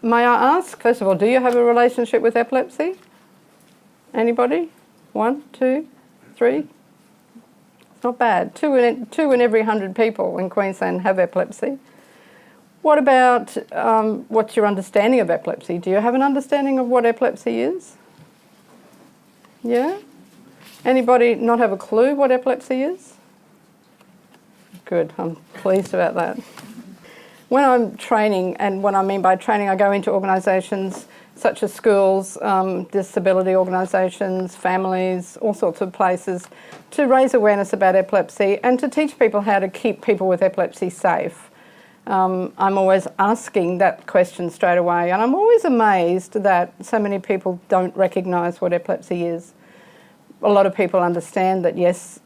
May I ask, first of all, do you have a relationship with epilepsy? Anybody? 1, 2, 3? It's not bad. Two in every 100 people in Queensland have epilepsy. What about, what's your understanding of epilepsy? Do you have an understanding of what epilepsy is? Yeah? Anybody not have a clue what epilepsy is? Good, I'm pleased about that. When I'm training, and what I mean by training, I go into organisations such as schools, disability organisations, families, all sorts of places, to raise awareness about epilepsy and to teach people how to keep people with epilepsy safe. I'm always asking that question straight away, and I'm always amazed that so many people don't recognise what epilepsy is. A lot of people understand that, yes,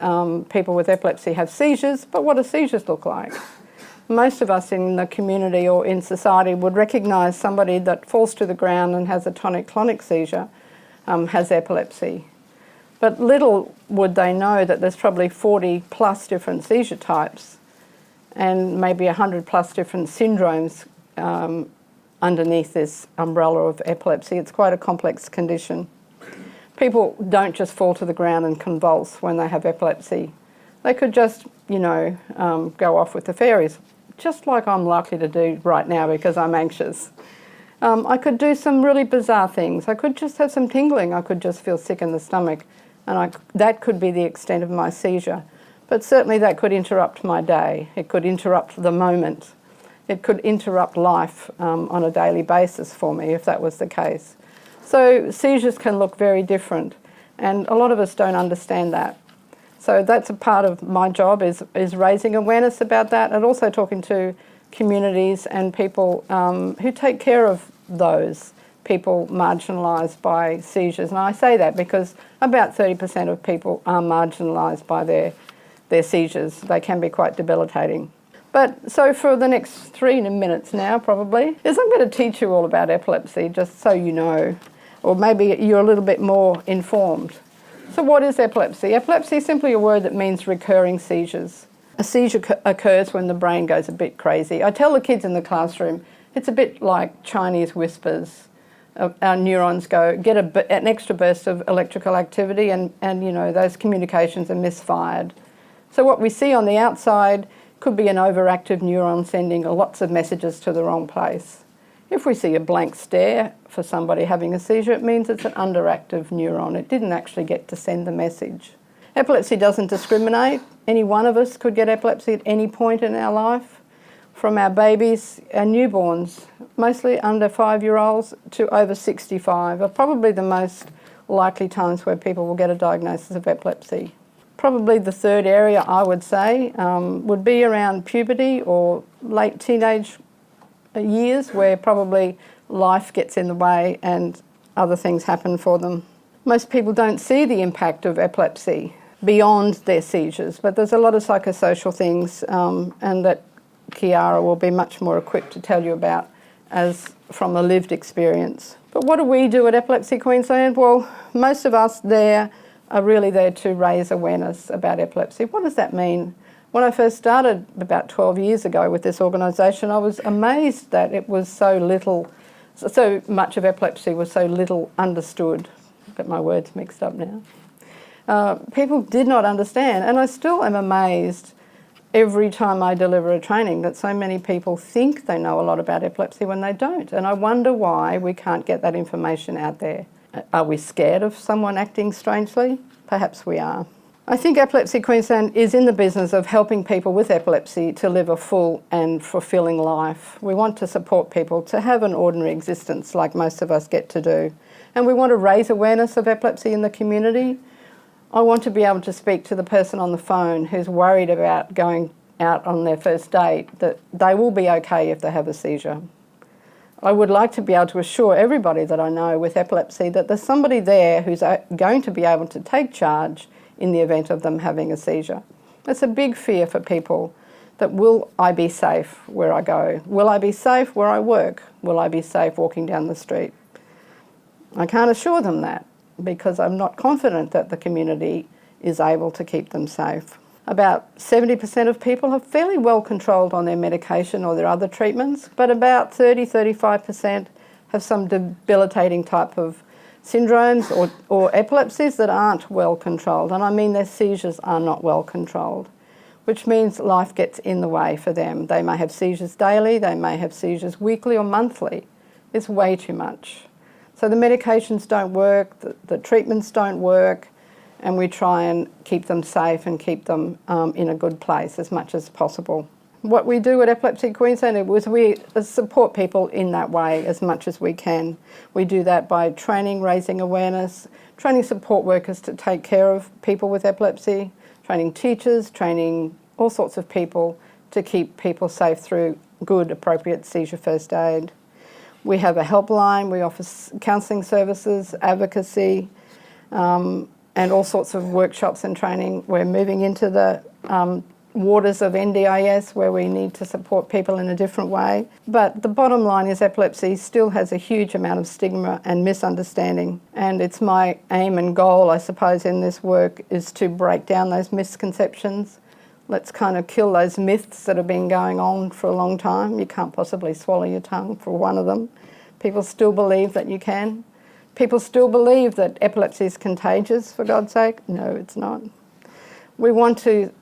people with epilepsy have seizures, but what do seizures look like? Most of us in the community or in society would recognise somebody that falls to the ground and has a tonic-clonic seizure has epilepsy. But little would they know that there's probably 40 plus different seizure types and maybe 100 plus different syndromes underneath this umbrella of epilepsy. It's quite a complex condition. People don't just fall to the ground and convulse when they have epilepsy. They could just, you know, go off with the fairies, just like I'm likely to do right now because I'm anxious. I could do some really bizarre things. I could just have some tingling. I could just feel sick in the stomach, and that could be the extent of my seizure. But certainly that could interrupt my day. It could interrupt the moment. It could interrupt life on a daily basis for me if that was the case. So seizures can look very different, and a lot of us don't understand that. So that's a part of my job is raising awareness about that, and also talking to communities and people who take care of those people marginalised by seizures. And I say that because about 30% of people are marginalised by their seizures. They can be quite debilitating. But so for the next 3 minutes now probably, is I'm going to teach you all about epilepsy just so you know, or maybe you're a little bit more informed. So what is epilepsy? Epilepsy is simply a word that means recurring seizures. A seizure occurs when the brain goes a bit crazy. I tell the kids in the classroom, it's a bit like Chinese whispers. Our neurons get an extra burst of electrical activity and you know, those communications are misfired. So what we see on the outside could be an overactive neuron sending lots of messages to the wrong place. If we see a blank stare for somebody having a seizure, it means it's an underactive neuron. It didn't actually get to send the message. Epilepsy doesn't discriminate. Any one of us could get epilepsy at any point in our life, from our babies, our newborns, mostly under 5-year-olds to over 65, are probably the most likely times where people will get a diagnosis of epilepsy. Probably the third area, I would say, would be around puberty or late teenage years, where probably life gets in the way and other things happen for them. Most people don't see the impact of epilepsy beyond their seizures, but there's a lot of psychosocial things and that Kiara will be much more equipped to tell you about as from a lived experience. But what do we do at Epilepsy Queensland? Well, most of us there are really there to raise awareness about epilepsy. What does that mean? When I first started about 12 years ago with this organisation, I was amazed that it was so much of epilepsy was so little understood. I've got my words mixed up now. People did not understand, and I still am amazed every time I deliver a training that so many people think they know a lot about epilepsy when they don't. And I wonder why we can't get that information out there. Are we scared of someone acting strangely? Perhaps we are. I think Epilepsy Queensland is in the business of helping people with epilepsy to live a full and fulfilling life. We want to support people to have an ordinary existence like most of us get to do. And we want to raise awareness of epilepsy in the community. I want to be able to speak to the person on the phone who's worried about going out on their first date, that they will be okay if they have a seizure. I would like to be able to assure everybody that I know with epilepsy that there's somebody there who's going to be able to take charge in the event of them having a seizure. It's a big fear for people that will I be safe where I go? Will I be safe where I work? Will I be safe walking down the street? I can't assure them that because I'm not confident that the community is able to keep them safe. About 70% of people are fairly well controlled on their medication or their other treatments, but about 30-35% have some debilitating type of syndromes or epilepsies that aren't well controlled. And I mean their seizures are not well controlled, which means life gets in the way for them. They may have seizures daily, they may have seizures weekly or monthly. It's way too much. So the medications don't work, the treatments don't work, and we try and keep them safe and keep them in a good place as much as possible. What we do at Epilepsy Queensland is we support people in that way as much as we can. We do that by training, raising awareness, training support workers to take care of people with epilepsy, training teachers, training all sorts of people to keep people safe through good, appropriate seizure first aid. We have a helpline, we offer counselling services, advocacy, and all sorts of workshops and training. We're moving into the waters of NDIS where we need to support people in a different way. But the bottom line is epilepsy still has a huge amount of stigma and misunderstanding. And it's my aim and goal, I suppose, in this work is to break down those misconceptions. Let's kind of kill those myths that have been going on for a long time. You can't possibly swallow your tongue for one of them. People still believe that you can. People still believe that epilepsy is contagious, for God's sake. No, it's not. We want to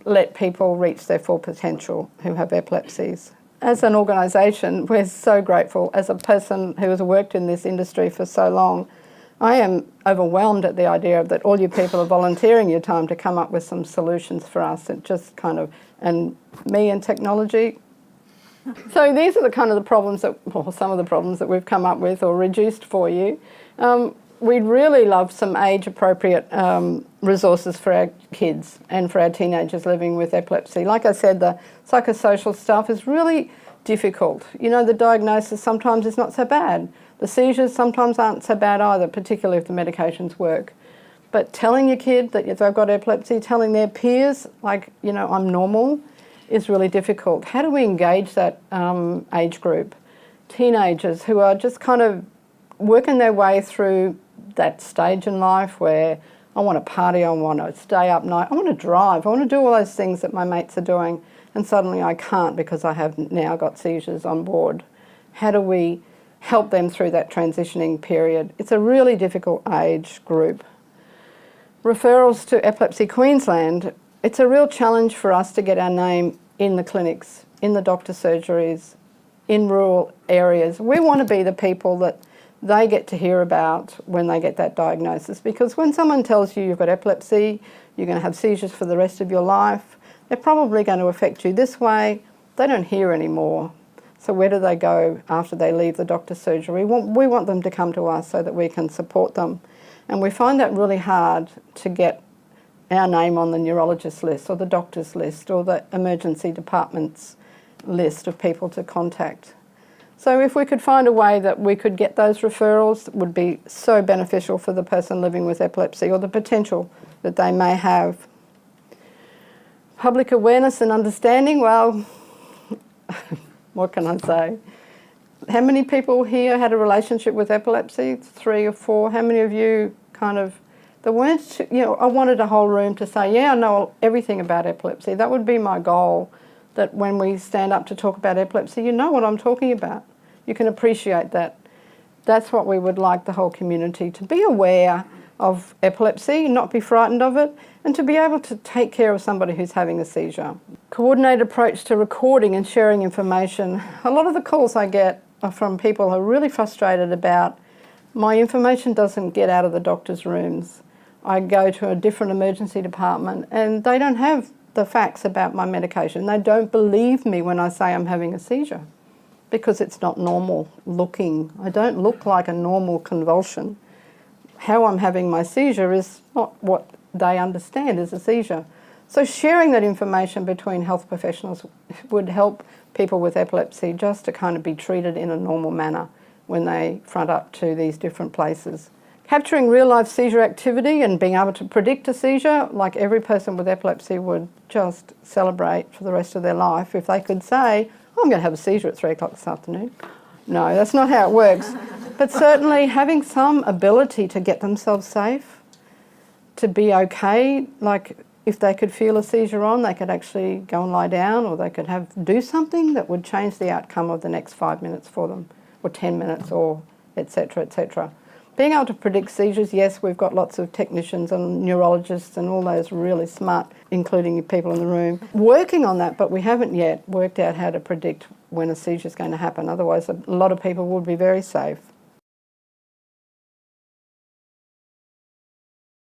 let people reach their full potential who have epilepsies. As an organisation, we're so grateful. As a person who has worked in this industry for so long, I am overwhelmed at the idea that all you people are volunteering your time to come up with some solutions for us. It just kind of, and me and technology. So these are the kind of the problems that, or some of the problems that we've come up with or reduced for you. We'd really love some age-appropriate resources for our kids and for our teenagers living with epilepsy. Like I said, the psychosocial stuff is really difficult. You know, the diagnosis sometimes is not so bad. The seizures sometimes aren't so bad either, particularly if the medications work. But telling your kid that they've got epilepsy, telling their peers, like, you know, I'm normal, is really difficult. How do we engage that age group? Teenagers who are just kind of working their way through that stage in life where I want to party, I want to stay up night, I want to drive, I want to do all those things that my mates are doing, and suddenly I can't because I have now got seizures on board. How do we help them through that transitioning period? It's a really difficult age group. Referrals to Epilepsy Queensland, it's a real challenge for us to get our name in the clinics, in the doctor surgeries, in rural areas. We want to be the people that they get to hear about when they get that diagnosis, because when someone tells you you've got epilepsy, you're going to have seizures for the rest of your life, they're probably going to affect you this way, they don't hear anymore. So where do they go after they leave the doctor's surgery? We want them to come to us so that we can support them. And we find that really hard to get our name on the neurologist list or the doctor's list or the emergency department's list of people to contact. So if we could find a way that we could get those referrals, it would be so beneficial for the person living with epilepsy or the potential that they may have. Public awareness and understanding, well, what can I say? How many people here had a relationship with epilepsy? 3 or 4? How many of you kind of, there weren't, you know, I wanted a whole room to say, yeah, I know everything about epilepsy. That would be my goal, that when we stand up to talk about epilepsy, you know what I'm talking about. You can appreciate that. That's what we would like the whole community to be aware of epilepsy, not be frightened of it, and to be able to take care of somebody who's having a seizure. Coordinated approach to recording and sharing information. A lot of the calls I get are from people who are really frustrated about my information doesn't get out of the doctor's rooms. I go to a different emergency department and they don't have the facts about my medication. They don't believe me when I say I'm having a seizure because it's not normal looking. I don't look like a normal convulsion. How I'm having my seizure is not what they understand as a seizure. So sharing that information between health professionals would help people with epilepsy just to kind of be treated in a normal manner when they front up to these different places. Capturing real-life seizure activity and being able to predict a seizure, like every person with epilepsy would just celebrate for the rest of their life if they could say, oh, I'm going to have a seizure at 3 o'clock this afternoon. No, that's not how it works. But certainly having some ability to get themselves safe, to be okay, like if they could feel a seizure on, they could actually go and lie down, or they could do something that would change the outcome of the next 5 minutes for them, or 10 minutes, or etc., etc. Being able to predict seizures, yes, we've got lots of technicians and neurologists and all those really smart, including people in the room, working on that, but we haven't yet worked out how to predict when a seizure is going to happen. Otherwise, a lot of people would be very safe.